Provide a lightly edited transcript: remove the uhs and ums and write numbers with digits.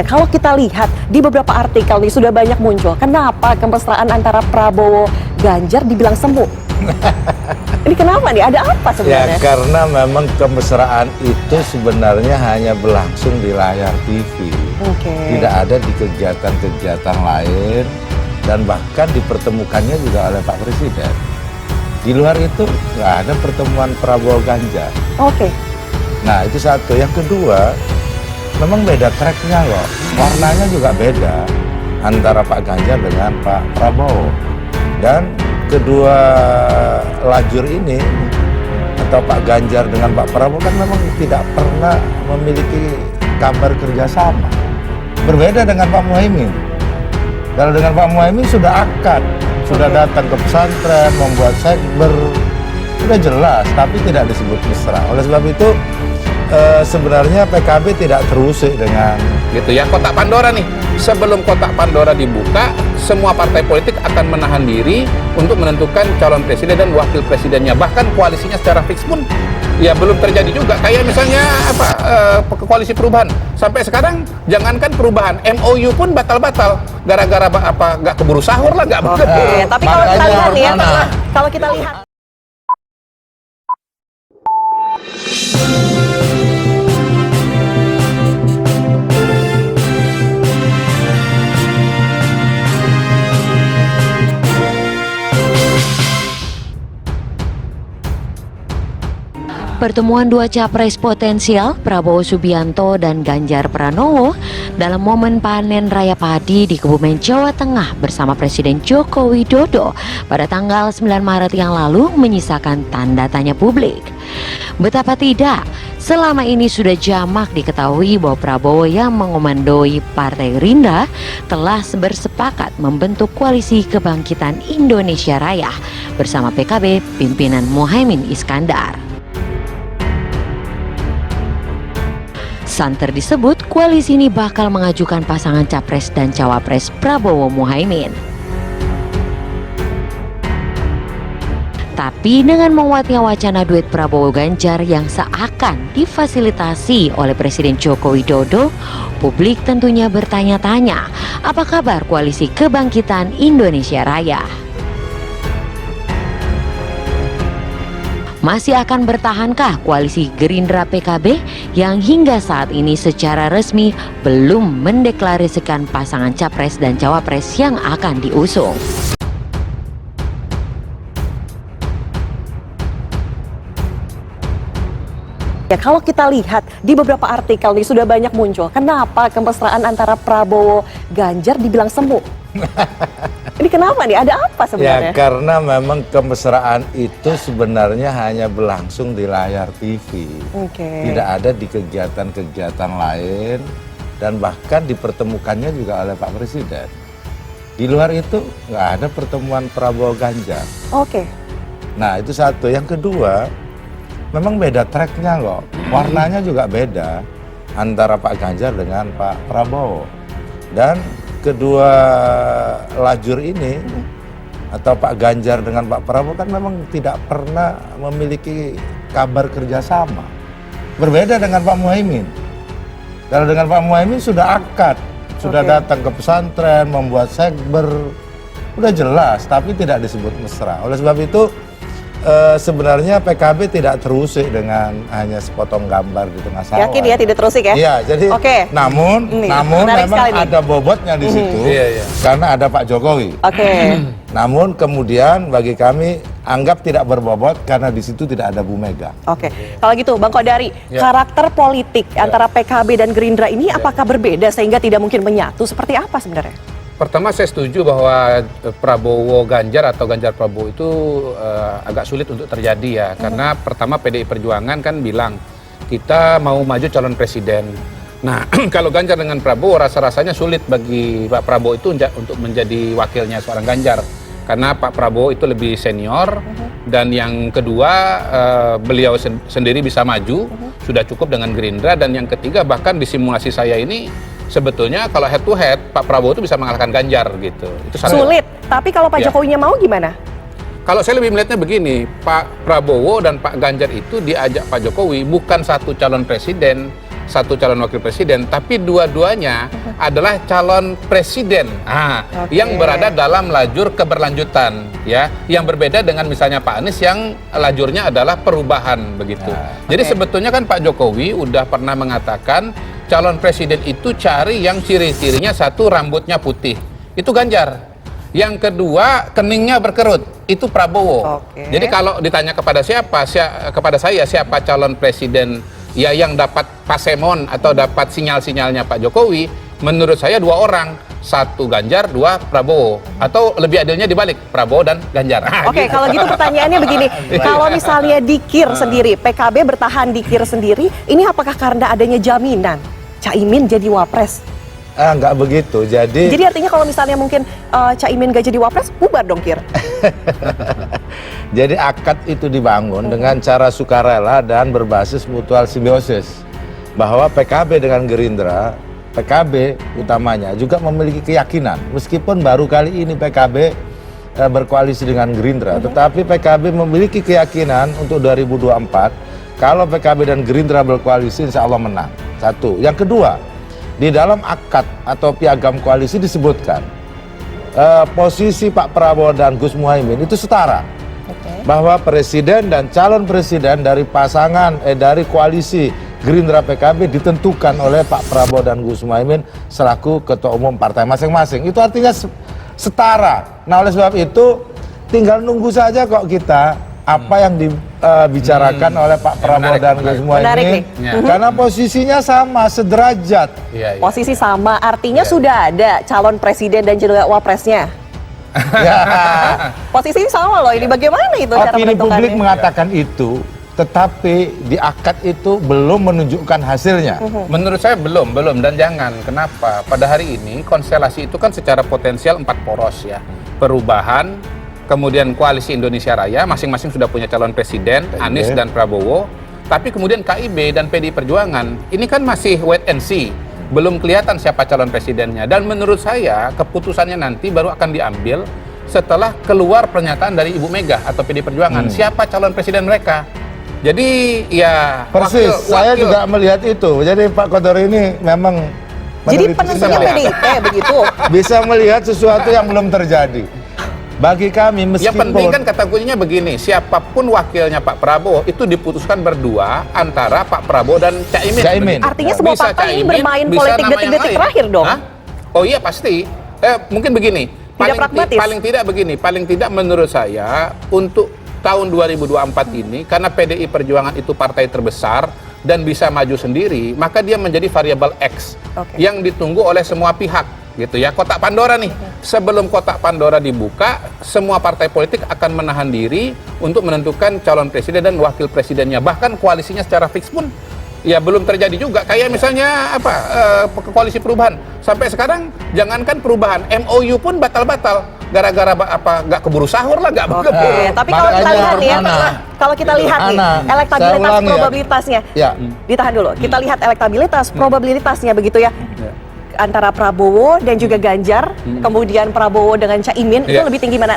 Ya, kalau kita lihat di beberapa artikel nih sudah banyak muncul, kenapa kemesraan antara Prabowo Ganjar dibilang semu? Ini kenapa nih? Ada apa Ya sebenarnya? karena memang kemesraan itu sebenarnya hanya berlangsung di layar TV. Tidak ada di kegiatan-kegiatan lain dan bahkan dipertemukannya juga oleh Pak Presiden. Di luar itu nggak ada pertemuan Prabowo Ganjar. Nah itu satu. Yang kedua, memang beda tracknya loh. Warnanya juga beda antara Pak Ganjar dengan Pak Prabowo. Dan kedua lajur ini atau Pak Ganjar dengan Pak Prabowo kan memang tidak pernah memiliki kabar kerjasama. Berbeda dengan Pak Muhaimin. Kalau dengan Pak Muhaimin sudah akad, sudah datang ke pesantren, membuat sekber, sudah jelas, tapi tidak disebut mesra. Oleh sebab itu sebenarnya PKB tidak terusik dengan gitu ya. Kotak Pandora nih, sebelum kotak Pandora dibuka, semua partai politik akan menahan diri untuk menentukan calon presiden dan wakil presidennya. Bahkan koalisinya secara fix pun ya belum terjadi juga. Kayak misalnya koalisi perubahan sampai sekarang, jangankan perubahan, MOU pun batal-batal gara-gara nggak keburu sahur lah, nggak begitu. Tapi kalau kita lihat ya, kalau kita lihat pertemuan dua capres potensial Prabowo Subianto dan Ganjar Pranowo dalam momen panen raya padi di Kebumen, Jawa Tengah bersama Presiden Joko Widodo pada tanggal 9 Maret yang lalu menyisakan tanda tanya publik. Betapa tidak, selama ini sudah jamak diketahui bahwa Prabowo yang mengomandoi Partai Gerindra telah bersepakat membentuk Koalisi Kebangkitan Indonesia Raya bersama PKB pimpinan Muhaimin Iskandar. Santer disebut koalisi ini bakal mengajukan pasangan capres dan cawapres Prabowo Muhaimin. Tapi dengan menguatnya wacana duet Prabowo Ganjar yang seakan difasilitasi oleh Presiden Joko Widodo, publik tentunya bertanya-tanya, apa kabar Koalisi Kebangkitan Indonesia Raya? Masih akan bertahankah koalisi Gerindra PKB yang hingga saat ini secara resmi belum mendeklarasikan pasangan capres dan cawapres yang akan diusung? ya, kalau kita lihat di beberapa artikel nih sudah banyak muncul, kenapa kemesraan antara Prabowo Ganjar dibilang semu? Ini kenapa nih? Ada apa sebenarnya? Ya karena memang kemesraan itu sebenarnya hanya berlangsung di layar TV. Tidak ada di kegiatan-kegiatan lain dan bahkan dipertemukannya juga oleh Pak Presiden. Di luar itu nggak ada pertemuan Prabowo Ganjar. Nah itu satu. Yang kedua, memang beda tracknya loh. Warnanya juga beda antara Pak Ganjar dengan Pak Prabowo. Dan kedua lajur ini atau Pak Ganjar dengan Pak Prabowo kan memang tidak pernah memiliki kabar kerjasama. Berbeda dengan Pak Muhaimin. Kalau dengan Pak Muhaimin sudah akad, sudah datang ke pesantren, membuat sekber, udah jelas, tapi tidak disebut mesra. Oleh sebab itu sebenarnya PKB tidak terusik dengan hanya sepotong gambar di tengah sawah. Yakin ya tidak terusik ya? Iya, jadi namun memang ada bobotnya di situ karena ada Pak Jokowi. Namun kemudian bagi kami anggap tidak berbobot karena di situ tidak ada Bu Mega. Kalau gitu Bang Kodari, karakter politik antara PKB dan Gerindra ini apakah berbeda sehingga tidak mungkin menyatu? Seperti apa sebenarnya? Pertama saya setuju bahwa Prabowo Ganjar atau Ganjar Prabowo itu agak sulit untuk terjadi ya. Karena pertama PDI Perjuangan kan bilang kita mau maju calon presiden. Nah kalau Ganjar dengan Prabowo rasa-rasanya sulit bagi Pak Prabowo itu untuk menjadi wakilnya seorang Ganjar. Karena Pak Prabowo itu lebih senior dan yang kedua beliau sendiri bisa maju, sudah cukup dengan Gerindra. Dan yang ketiga bahkan di simulasi saya ini sebetulnya kalau head to head Pak Prabowo itu bisa mengalahkan Ganjar gitu. Itu sulit, tapi kalau Pak Jokowinya mau gimana? Kalau saya lebih melihatnya begini, Pak Prabowo dan Pak Ganjar itu diajak Pak Jokowi bukan satu calon presiden, satu calon wakil presiden, tapi dua-duanya adalah calon presiden yang berada dalam lajur keberlanjutan, ya, yang berbeda dengan misalnya Pak Anies yang lajurnya adalah perubahan begitu. Jadi sebetulnya kan Pak Jokowi udah pernah mengatakan calon presiden itu cari yang ciri-cirinya satu rambutnya putih, itu Ganjar. Yang kedua, keningnya berkerut, itu Prabowo. Jadi kalau ditanya kepada kepada saya siapa calon presiden ya yang dapat pasemon atau dapat sinyal-sinyalnya Pak Jokowi, menurut saya dua orang, satu Ganjar, dua Prabowo, atau lebih adilnya dibalik, Prabowo dan Ganjar. Oke, kalau gitu pertanyaannya begini, kalau misalnya di KIR sendiri, PKB bertahan di KIR sendiri, ini apakah karena adanya jaminan Caimin jadi wapres? Nggak begitu. Jadi artinya kalau misalnya mungkin Caimin gak jadi wapres, bubar dong KIR. Jadi akad itu dibangun dengan cara sukarela dan berbasis mutual simbiosis. Bahwa PKB dengan Gerindra, PKB utamanya juga memiliki keyakinan. Meskipun baru kali ini PKB berkoalisi dengan Gerindra, tetapi PKB memiliki keyakinan untuk 2024, kalau PKB dan Gerindra berkoalisi insya Allah menang. Satu. Yang kedua, di dalam akad atau piagam koalisi disebutkan posisi Pak Prabowo dan Gus Muhaimin itu setara, bahwa presiden dan calon presiden dari pasangan dari koalisi Gerindra PKB ditentukan oleh Pak Prabowo dan Gus Muhaimin selaku ketua umum partai masing-masing. Itu artinya setara. Nah, oleh sebab itu tinggal nunggu saja kok kita apa yang dibicarakan oleh Pak Prabowo dan Gus Muhaimin, karena posisinya sama, sederajat. Posisi sama, artinya sudah ada calon presiden dan juga wapresnya. Posisi sama loh, ini bagaimana itu cara Opini menentukannya? publik mengatakan itu, tetapi di akad itu belum menunjukkan hasilnya. Menurut saya belum dan jangan. Kenapa? Pada hari ini konstelasi itu kan secara potensial 4 poros ya. Perubahan, kemudian Koalisi Indonesia Raya, masing-masing sudah punya calon presiden, Anies dan Prabowo. Tapi kemudian KIB dan PDI Perjuangan, ini kan masih wait and see. Belum kelihatan siapa calon presidennya. Dan menurut saya, keputusannya nanti baru akan diambil setelah keluar pernyataan dari Ibu Mega atau PDI Perjuangan. Siapa calon presiden mereka? Jadi ya... Persis, saya juga melihat itu. Jadi Pak Kodor ini memang... Jadi penentunya PDIP begitu? Bisa melihat sesuatu yang belum terjadi. Bagi kami meskipun... Yang penting kan kata kuncinya begini, siapapun wakilnya Pak Prabowo itu diputuskan berdua antara Pak Prabowo dan Caimin. Artinya semua partai ini bermain politik detik-detik terakhir dong? Oh iya pasti. Mungkin begini, paling tidak menurut saya untuk tahun 2024 ini, karena PDI Perjuangan itu partai terbesar dan bisa maju sendiri, maka dia menjadi variabel X yang ditunggu oleh semua pihak. Gitu ya, kotak Pandora nih. Sebelum kotak Pandora dibuka, semua partai politik akan menahan diri untuk menentukan calon presiden dan wakil presidennya. Bahkan koalisinya secara fix pun ya belum terjadi juga. Kayak misalnya koalisi perubahan. Sampai sekarang jangankan perubahan, MOU pun batal-batal. Gara-gara nggak keburu sahur lah, nggak keburu. Tapi kalau kita lihat nih kalau kita lihat nih elektabilitas probabilitasnya. Ditahan dulu. Kita lihat elektabilitas probabilitasnya begitu ya. Antara Prabowo dan juga Ganjar, kemudian Prabowo dengan Caimin, itu lebih tinggi mana?